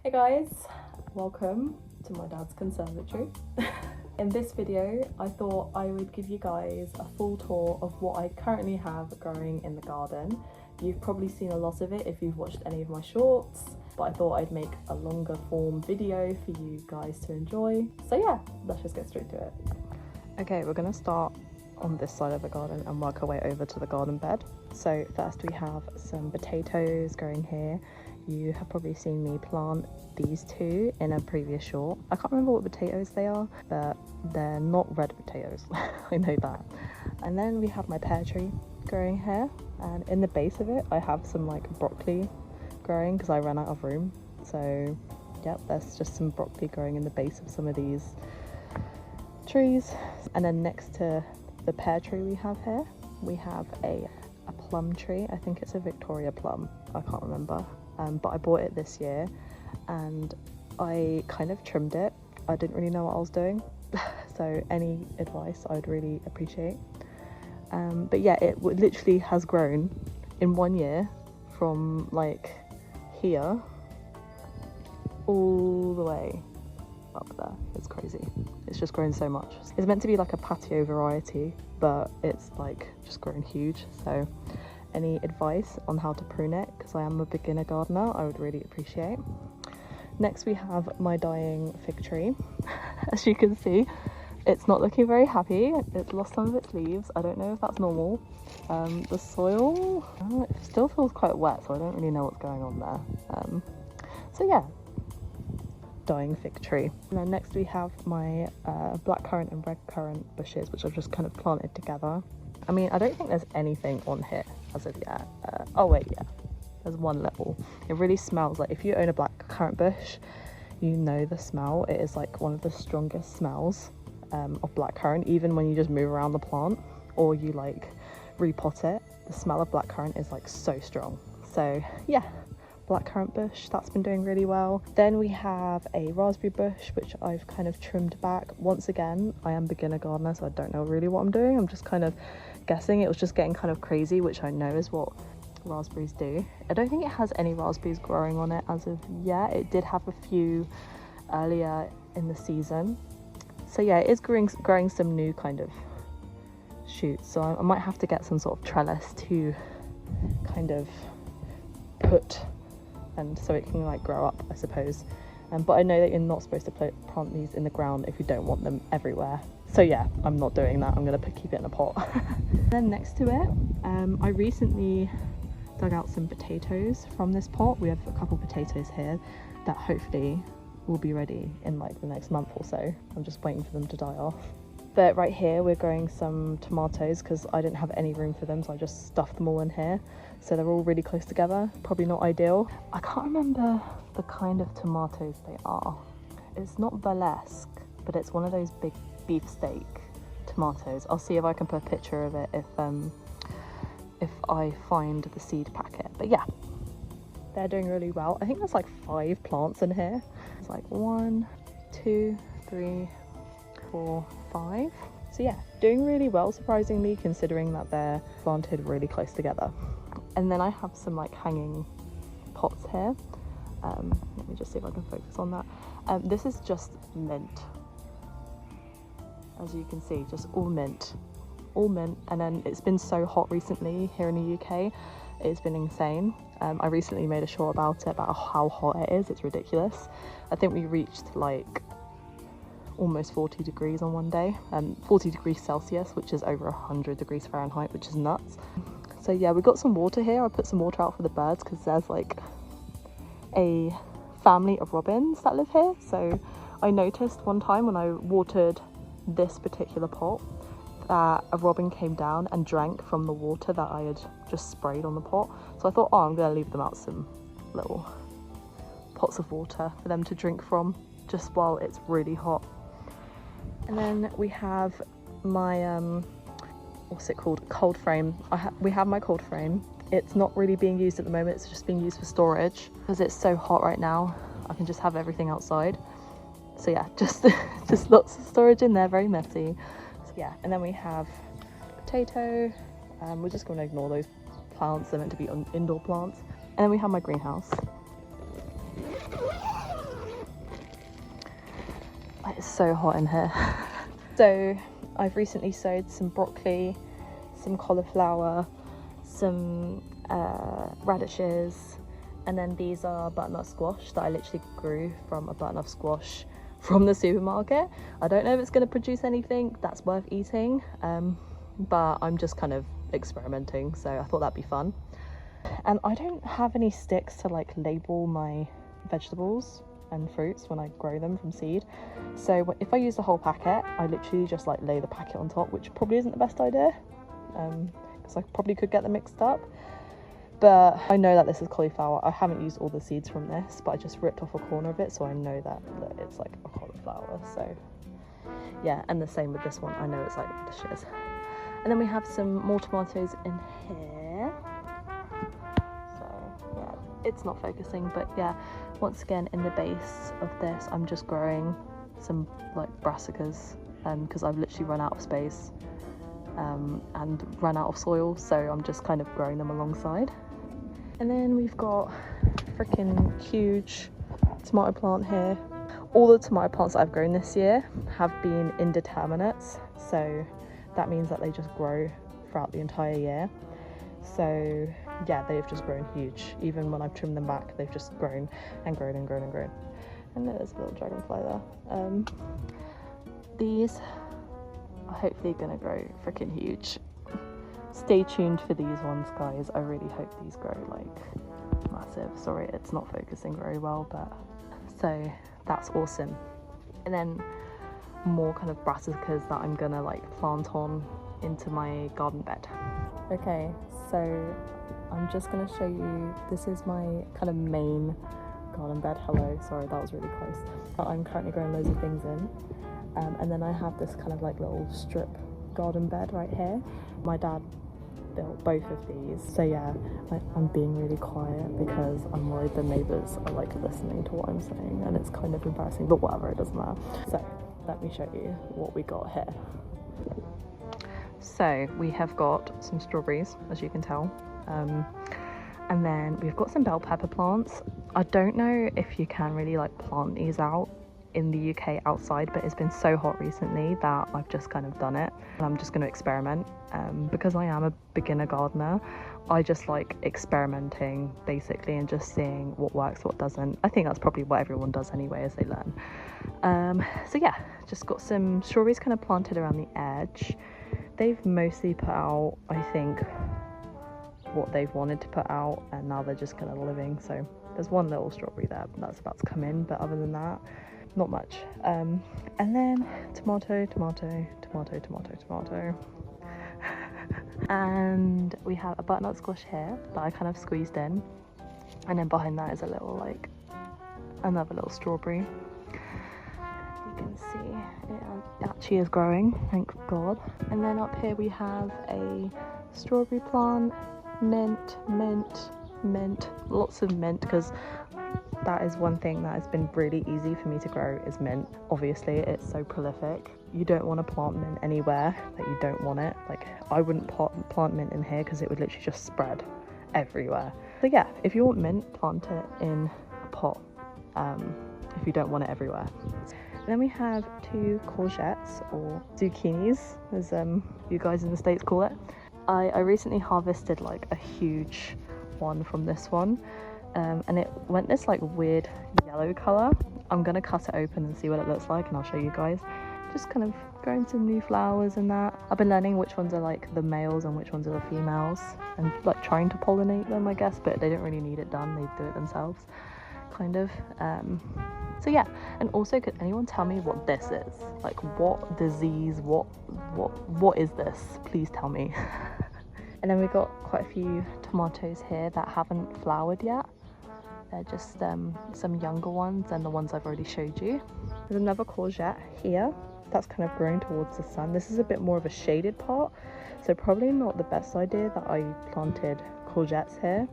Hey guys, welcome to my dad's conservatory. In this video, I thought I would give you guys a full tour of what I currently have growing in the garden. You've probably seen a lot of it if you've watched any of my shorts, but I thought I'd make a longer form video for you guys to enjoy. So yeah, let's just get straight to it. Okay, we're gonna start on this side of the garden and work our way over to the garden bed. So first we have some potatoes growing here. You have probably seen me plant these two in a previous short. I can't remember what potatoes they are, but they're not red potatoes. I know that. And then we have my pear tree growing here, and in the base of it I have some like broccoli growing because I ran out of room. So yep, there's just some broccoli growing in the base of some of these trees. And then next to the pear tree we have here, we have a plum tree. I think it's a Victoria plum, I can't remember. But I bought it this year and I kind of trimmed it. I didn't really know what I was doing, so any advice I would really appreciate. But yeah, it literally has grown in 1 year from like here all the way up there. It's crazy. It's just grown so much. It's meant to be like a patio variety, but it's like just grown huge. So any advice on how to prune it, because I am a beginner gardener, I would really appreciate. Next we have my dying fig tree. As you can see, it's not looking very happy. It's lost some of its leaves. I don't know if that's normal. The soil, it still feels quite wet, so I don't really know what's going on there. So yeah, dying fig tree. And then next we have my blackcurrant and red currant bushes, which I've just kind of planted together. I mean, I don't think there's anything on here as of yet. Oh wait, yeah, there's one little. It really smells like, if you own a blackcurrant bush, you know the smell. It is like one of the strongest smells of blackcurrant. Even when you just move around the plant or you like repot it, the smell of blackcurrant is like so strong. So yeah, blackcurrant bush, that's been doing really well. Then we have a raspberry bush, which I've kind of trimmed back. Once again, I am beginner gardener, so I don't know really what I'm doing. I'm just kind of guessing. It was just getting kind of crazy, which I know is what raspberries do. I don't think it has any raspberries growing on it as of yet. It did have a few earlier in the season. So yeah, it is growing some new kind of shoots. So I might have to get some sort of trellis to kind of put, and so it can like grow up, I suppose. But I know that you're not supposed to plant these in the ground if you don't want them everywhere. So yeah, I'm not doing that. I'm gonna keep it in a pot. Then next to it, I recently dug out some potatoes from this pot. We have a couple potatoes here that hopefully will be ready in like the next month or so. I'm just waiting for them to die off. But right here we're growing some tomatoes because I didn't have any room for them, so I just stuffed them all in here. So they're all really close together, probably not ideal. I can't remember the kind of tomatoes they are. It's not Valesque, but it's one of those big beefsteak tomatoes. I'll see if I can put a picture of it if I find the seed packet. But yeah, they're doing really well. I think there's like 5 plants in here. It's like 1, 2, 3, 4, 5. So yeah, doing really well, surprisingly, considering that they're planted really close together. And then I have some like hanging pots here. Let me just see if I can focus on that. This is just mint. As you can see, just all mint. And then it's been so hot recently here in the UK. It's been insane. I recently made a short about it, about how hot it is. It's ridiculous. I think we reached like almost 40 degrees on one day, 40 degrees Celsius, which is over 100 degrees Fahrenheit, which is nuts. So yeah, we've got some water here. I put some water out for the birds because there's like a family of robins that live here. So I noticed one time when I watered this particular pot that a robin came down and drank from the water that I had just sprayed on the pot. So I thought, oh, I'm gonna leave them out some little pots of water for them to drink from just while it's really hot. And then we have my what's it called, cold frame. We have my cold frame. It's not really being used at the moment. It's just being used for storage because it's so hot right now. I can just have everything outside. So yeah, just lots of storage in there, very messy. So yeah, and then we have potato. We're just going to ignore those plants. They're meant to be indoor plants. And then we have my greenhouse. It's so hot in here. So I've recently sowed some broccoli, some cauliflower, some radishes, and then these are butternut squash that I literally grew from a butternut squash from the supermarket. I don't know if it's going to produce anything that's worth eating, but I'm just kind of experimenting, so I thought that'd be fun. And I don't have any sticks to like label my vegetables and fruits when I grow them from seed, so if I use the whole packet, I literally just like lay the packet on top, which probably isn't the best idea, because I probably could get them mixed up. But I know that this is cauliflower. I haven't used all the seeds from this, but I just ripped off a corner of it, so I know that it's like a cauliflower. So yeah, and the same with this one. I know it's like radishes. And then we have some more tomatoes in here. So yeah, it's not focusing, but yeah, once again in the base of this, I'm just growing some like brassicas, because I've literally run out of space and run out of soil, so I'm just kind of growing them alongside. And then we've got freaking huge tomato plant here. All the tomato plants that I've grown this year have been indeterminates, so that means that they just grow throughout the entire year. So yeah, they've just grown huge. Even when I've trimmed them back, they've just grown and grown and grown and grown. And there's a little dragonfly there. These are hopefully gonna grow freaking huge. Stay tuned for these ones, guys. I really hope these grow like massive. Sorry, it's not focusing very well, but so that's awesome. And then more kind of brassicas that I'm gonna like plant on into my garden bed. Okay, so I'm just gonna show you, this is my kind of main garden bed. Hello, sorry, that was really close. But I'm currently growing loads of things in. And then I have this kind of like little strip garden bed right here. My dad built both of these, so yeah, I'm being really quiet because I'm worried the neighbours are like listening to what I'm saying, and it's kind of embarrassing, but whatever, it doesn't matter. So let me show you what we got here. So we have got some strawberries, as you can tell, and then we've got some bell pepper plants. I don't know if you can really like plant these out in the UK outside, but it's been so hot recently that I've just kind of done it, and I'm just going to experiment, because I am a beginner gardener. I just like experimenting basically and just seeing what works, what doesn't. I think that's probably what everyone does anyway as they learn. So yeah, just got some strawberries kind of planted around the edge. They've mostly put out, I think, what they've wanted to put out, and now they're just kind of living. So there's one little strawberry there that's about to come in, but other than that, not much. And then tomato, tomato, tomato, tomato, tomato. And we have a butternut squash here that I kind of squeezed in, and then behind that is a little like another little strawberry. You can see it actually is growing, thank God. And then up here we have a strawberry plant, mint, mint, mint, lots of mint, because that is one thing that has been really easy for me to grow, is mint. Obviously it's so prolific. You don't want to plant mint anywhere that you don't want it. Like, I wouldn't plant mint in here because it would literally just spread everywhere. So yeah, if you want mint, plant it in a pot, if you don't want it everywhere. And then we have 2 courgettes, or zucchinis as you guys in the States call it. I recently harvested like a huge one from this one, and it went this like weird yellow color. I'm gonna cut it open and see what it looks like, and I'll show you guys. Just kind of growing some new flowers and that. I've been learning which ones are like the males and which ones are the females, and like trying to pollinate them, I guess, but they don't really need it done, they do it themselves, kind of. So yeah, and also, could anyone tell me what this is? Like, what disease, what is this? Please tell me. And then we've got quite a few tomatoes here that haven't flowered yet. They're just some younger ones than the ones I've already showed you. There's another courgette here that's kind of growing towards the sun. This is a bit more of a shaded part, so probably not the best idea that I planted courgettes here,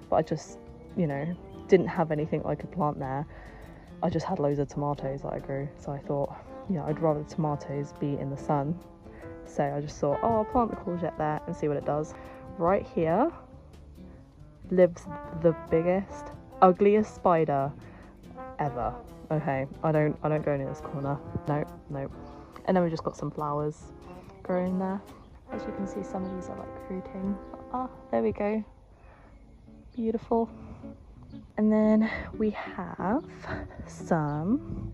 but I just, you know, didn't have anything I could plant there. I just had loads of tomatoes that I grew, so I thought, you know, I'd rather the tomatoes be in the sun. So I just thought, oh, I'll plant the courgette there and see what it does. Right here lives the biggest, ugliest spider ever. Okay, I don't go near this corner. No. And then we just got some flowers growing there. As you can see, some of these are like fruiting. Ah, there we go. Beautiful. And then we have some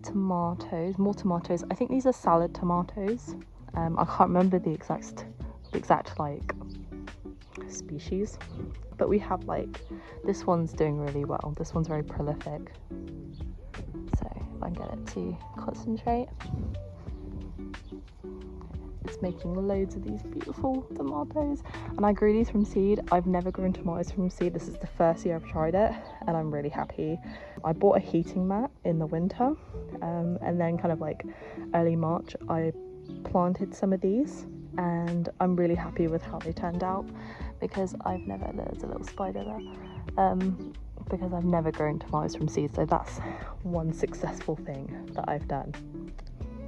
tomatoes, more tomatoes. I think these are salad tomatoes. I can't remember the exact like species, but we have like, this one's doing really well. This one's very prolific. So if I can get it to concentrate. It's making loads of these beautiful tomatoes, and I grew these from seed. I've never grown tomatoes from seed. This is the first year I've tried it, and I'm really happy. I bought a heating mat in the winter, and then kind of like early March I planted some of these, and I'm really happy with how they turned out, because there's a little spider there, because I've never grown tomatoes from seed. So that's one successful thing that I've done.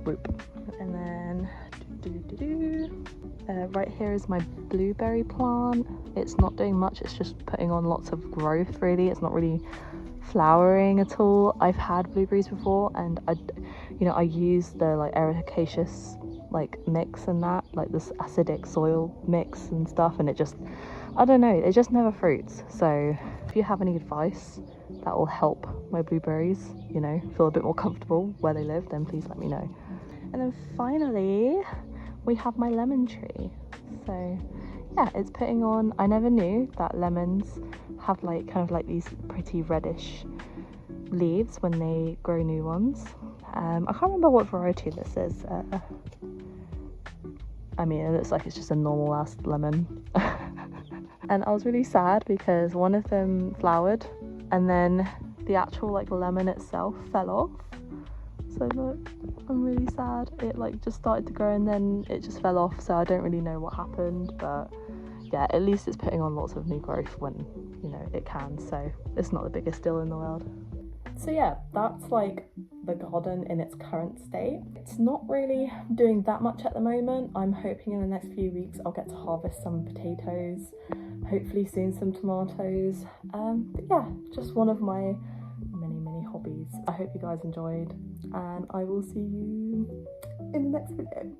Whoop. And then right here is my blueberry plant. It's not doing much, it's just putting on lots of growth really. It's not really flowering at all. I've had blueberries before, and I use the like ericaceous like mix and that, like this acidic soil mix and stuff, and it just, I don't know, it just never fruits. So if you have any advice that will help my blueberries, feel a bit more comfortable where they live, then please let me know. And then finally we have my lemon tree. So yeah, it's putting on. I never knew that lemons have like kind of like these pretty reddish leaves when they grow new ones. I can't remember what variety this is. I mean, it looks like it's just a normal ass lemon. And I was really sad because one of them flowered, and then the actual like lemon itself fell off. So look, I'm really sad. It like just started to grow and then it just fell off, so I don't really know what happened, but yeah, at least it's putting on lots of new growth when it can, so it's not the biggest deal in the world. So yeah, that's like the garden in its current state. It's not really doing that much at the moment. I'm hoping in the next few weeks I'll get to harvest some potatoes, hopefully soon some tomatoes. But yeah, just one of my many hobbies. I hope you guys enjoyed, and I will see you in the next video.